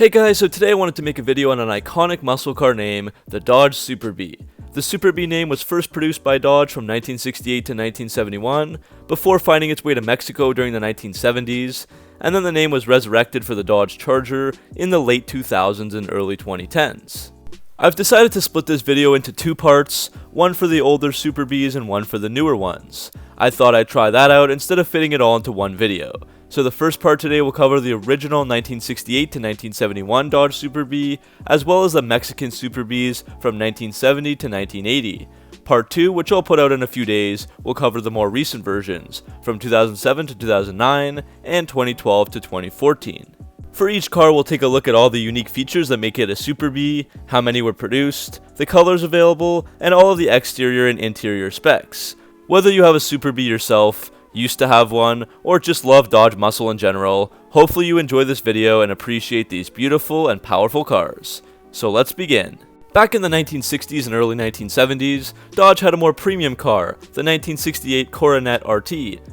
Hey guys, so today I wanted to make a video on an iconic muscle car name, the Dodge Super Bee. The Super Bee name was first produced by Dodge from 1968 to 1971, before finding its way to Mexico during the 1970s, and then the name was resurrected for the Dodge Charger in the late 2000s and early 2010s. I've decided to split this video into two parts, one for the older Super Bees and one for the newer ones. I thought I'd try that out instead of fitting it all into one video. So the first part today will cover the original 1968 to 1971 Dodge Super Bee, as well as the Mexican Super Bees from 1970 to 1980. Part 2, which I'll put out in a few days, will cover the more recent versions, from 2007 to 2009, and 2012 to 2014. For each car, we'll take a look at all the unique features that make it a Super Bee, how many were produced, the colors available, and all of the exterior and interior specs. Whether you have a Super Bee yourself, used to have one, or just love Dodge muscle in general, hopefully you enjoy this video and appreciate these beautiful and powerful cars. So let's begin. Back in the 1960s and early 1970s, Dodge had a more premium car, the 1968 Coronet RT,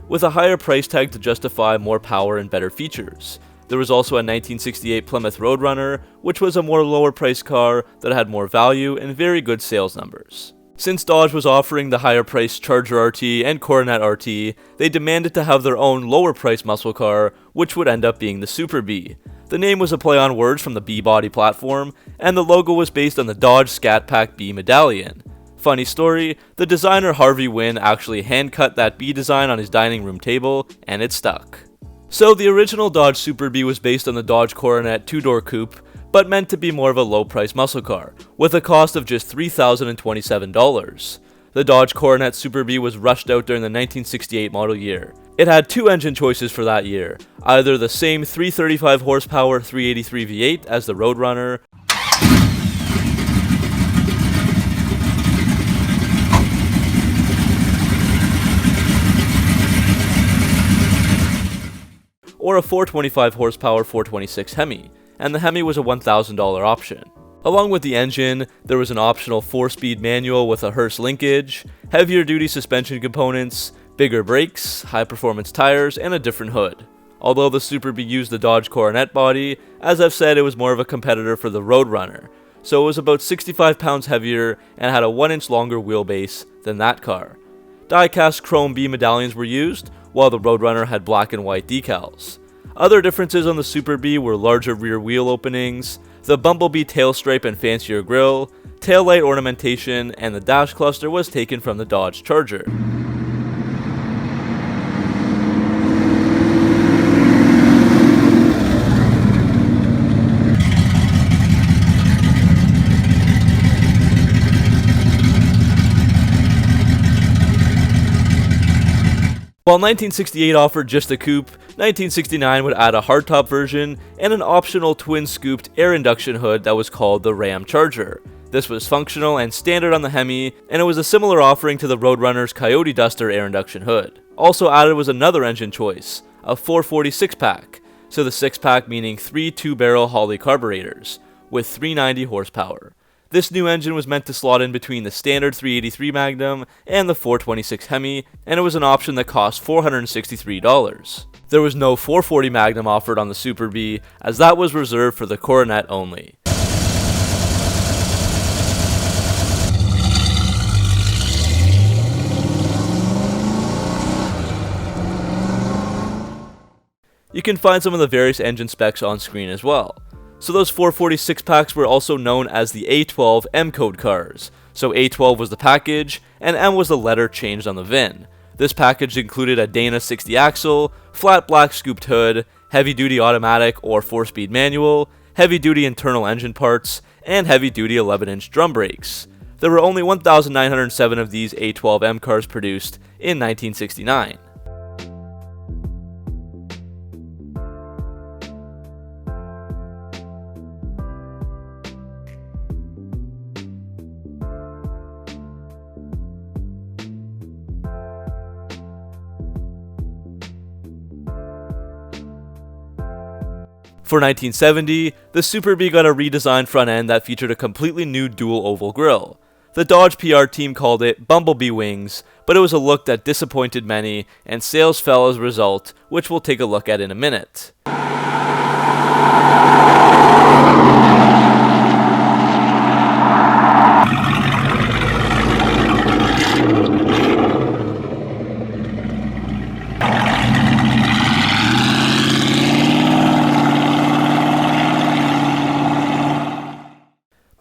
with a higher price tag to justify more power and better features. There was also a 1968 Plymouth Roadrunner, which was a more lower priced car that had more value and very good sales numbers. Since Dodge was offering the higher priced Charger RT and Coronet RT, they demanded to have their own lower priced muscle car, which would end up being the Super Bee. The name was a play on words from the Bee body platform, and the logo was based on the Dodge Scat Pack Bee medallion. Funny story, the designer Harvey Wynn actually hand-cut that Bee design on his dining room table, and it stuck. So the original Dodge Super Bee was based on the Dodge Coronet two-door coupe, but meant to be more of a low-price muscle car, with a cost of just $3,027. The Dodge Coronet Super Bee was rushed out during the 1968 model year. It had two engine choices for that year, either the same 335 horsepower 383 V8 as the Roadrunner, or a 425 horsepower 426 Hemi, and the Hemi was a $1,000 option. Along with the engine, there was an optional 4-speed manual with a Hurst linkage, heavier duty suspension components, bigger brakes, high performance tires, and a different hood. Although the Super Bee used the Dodge Coronet body, as I've said, it was more of a competitor for the Roadrunner, so it was about 65 pounds heavier and had a 1-inch longer wheelbase than that car. Die-cast chrome Bee medallions were used, while the Roadrunner had black and white decals. Other differences on the Super Bee were larger rear wheel openings, the Bumblebee tail stripe and fancier grille, taillight ornamentation, and the dash cluster was taken from the Dodge Charger. While 1968 offered just a coupe, 1969 would add a hardtop version and an optional twin-scooped air induction hood that was called the Ram Charger. This was functional and standard on the Hemi, and it was a similar offering to the Roadrunner's Coyote Duster air induction hood. Also added was another engine choice, a 440 6-pack, so the 6-pack meaning 3 2-barrel Holley carburetors, with 390 horsepower. This new engine was meant to slot in between the standard 383 Magnum and the 426 Hemi, and it was an option that cost $463. There was no 440 Magnum offered on the Super Bee, as that was reserved for the Coronet only. You can find some of the various engine specs on screen as well. So those 446 packs were also known as the A12 M-Code cars. So A12 was the package, and M was the letter changed on the VIN. This package included a Dana 60 axle, flat black scooped hood, heavy-duty automatic or 4-speed manual, heavy-duty internal engine parts, and heavy-duty 11-inch drum brakes. There were only 1,907 of these A12 M cars produced in 1969. For 1970, the Super Bee got a redesigned front end that featured a completely new dual oval grille. The Dodge PR team called it Bumblebee Wings, but it was a look that disappointed many, and sales fell as a result, which we'll take a look at in a minute.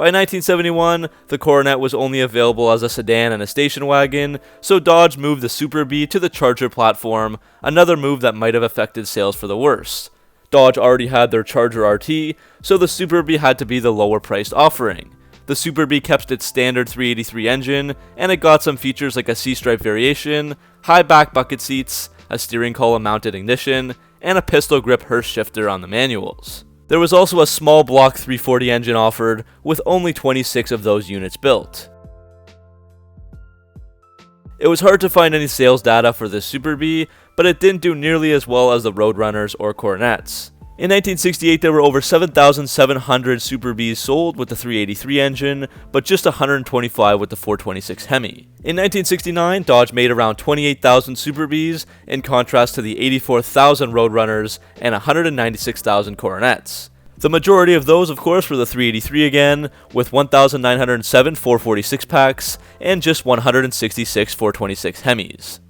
By 1971, the Coronet was only available as a sedan and a station wagon, so Dodge moved the Super Bee to the Charger platform, another move that might have affected sales for the worse. Dodge already had their Charger RT, so the Super Bee had to be the lower priced offering. The Super Bee kept its standard 383 engine, and it got some features like a C-stripe variation, high back bucket seats, a steering column mounted ignition, and a pistol grip Hurst shifter on the manuals. There was also a small block 340 engine offered, with only 26 of those units built. It was hard to find any sales data for this Super Bee, but it didn't do nearly as well as the Roadrunners or Coronets. In 1968, there were over 7,700 Super Bees sold with the 383 engine, but just 125 with the 426 Hemi. In 1969, Dodge made around 28,000 Super Bees, in contrast to the 84,000 Roadrunners and 196,000 Coronets. The majority of those, of course, were the 383 again, with 1,907 446 packs and just 166 426 Hemis.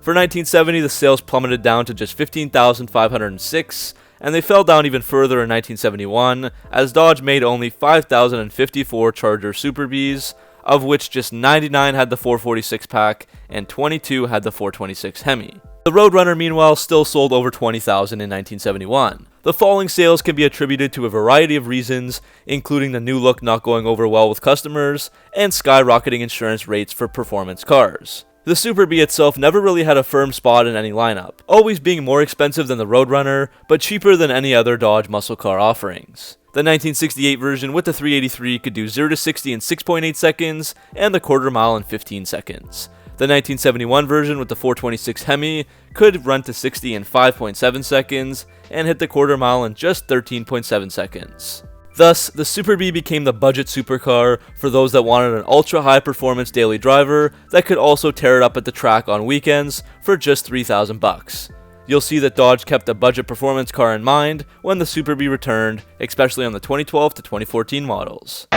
For 1970, the sales plummeted down to just 15,506, and they fell down even further in 1971, as Dodge made only 5,054 Charger Super Bees, of which just 99 had the 446 pack and 22 had the 426 Hemi. The Roadrunner, meanwhile, still sold over 20,000 in 1971. The falling sales can be attributed to a variety of reasons, including the new look not going over well with customers, and skyrocketing insurance rates for performance cars. The Super Bee itself never really had a firm spot in any lineup, always being more expensive than the Roadrunner, but cheaper than any other Dodge muscle car offerings. The 1968 version with the 383 could do 0 to 60 in 6.8 seconds, and the quarter mile in 15 seconds. The 1971 version with the 426 Hemi could run to 60 in 5.7 seconds, and hit the quarter mile in just 13.7 seconds. Thus, the Super Bee became the budget supercar for those that wanted an ultra-high performance daily driver that could also tear it up at the track on weekends for just $3,000. You'll see that Dodge kept a budget performance car in mind when the Super Bee returned, especially on the 2012 to 2014 models.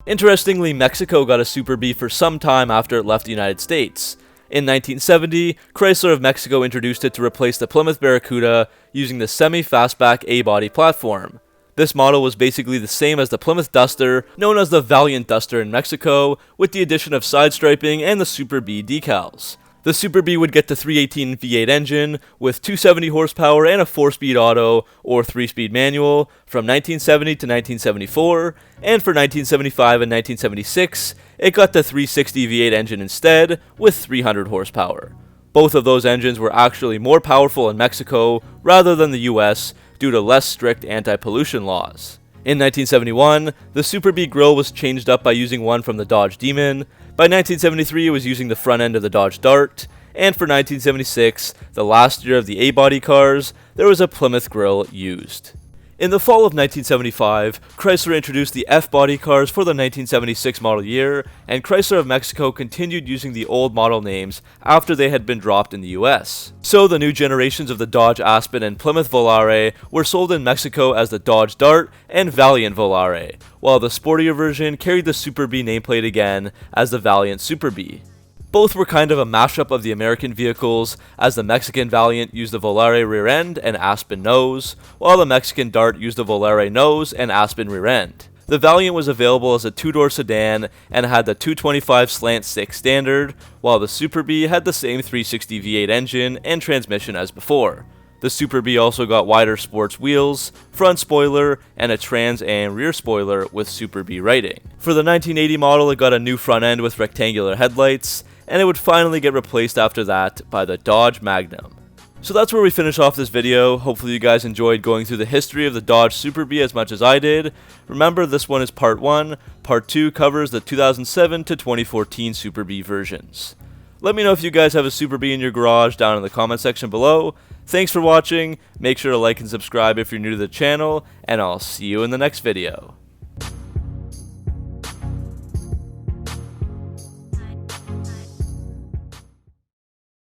Interestingly, Mexico got a Super Bee for some time after it left the United States. In 1970, Chrysler of Mexico introduced it to replace the Plymouth Barracuda using the semi-fastback A-body platform. This model was basically the same as the Plymouth Duster, known as the Valiant Duster in Mexico, with the addition of side striping and the Super Bee decals. The Super Bee would get the 318 V8 engine with 270 horsepower and a 4-speed auto or 3-speed manual from 1970 to 1974, and for 1975 and 1976, it got the 360 V8 engine instead with 300 horsepower. Both of those engines were actually more powerful in Mexico rather than the US due to less strict anti-pollution laws. In 1971, the Super Bee grille was changed up by using one from the Dodge Demon. By 1973, it was using the front end of the Dodge Dart, and for 1976, the last year of the A-body cars, there was a Plymouth grille used. In the fall of 1975, Chrysler introduced the F-body cars for the 1976 model year, and Chrysler of Mexico continued using the old model names after they had been dropped in the US. So the new generations of the Dodge Aspen and Plymouth Volare were sold in Mexico as the Dodge Dart and Valiant Volare, while the sportier version carried the Super Bee nameplate again as the Valiant Super Bee. Both were kind of a mashup of the American vehicles, as the Mexican Valiant used the Volare rear end and Aspen nose, while the Mexican Dart used the Volare nose and Aspen rear end. The Valiant was available as a two-door sedan and had the 225 slant 6 standard, while the Super Bee had the same 360 V8 engine and transmission as before. The Super Bee also got wider sports wheels, front spoiler, and a Trans Am rear spoiler with Super Bee writing. For the 1980 model, it got a new front end with rectangular headlights, and it would finally get replaced after that by the Dodge Magnum. So that's where we finish off this video. Hopefully you guys enjoyed going through the history of the Dodge Super Bee as much as I did. Remember, this one is part 1. Part 2 covers the 2007 to 2014 Super Bee versions. Let me know if you guys have a Super Bee in your garage down in the comment section below. Thanks for watching, make sure to like and subscribe if you're new to the channel, and I'll see you in the next video.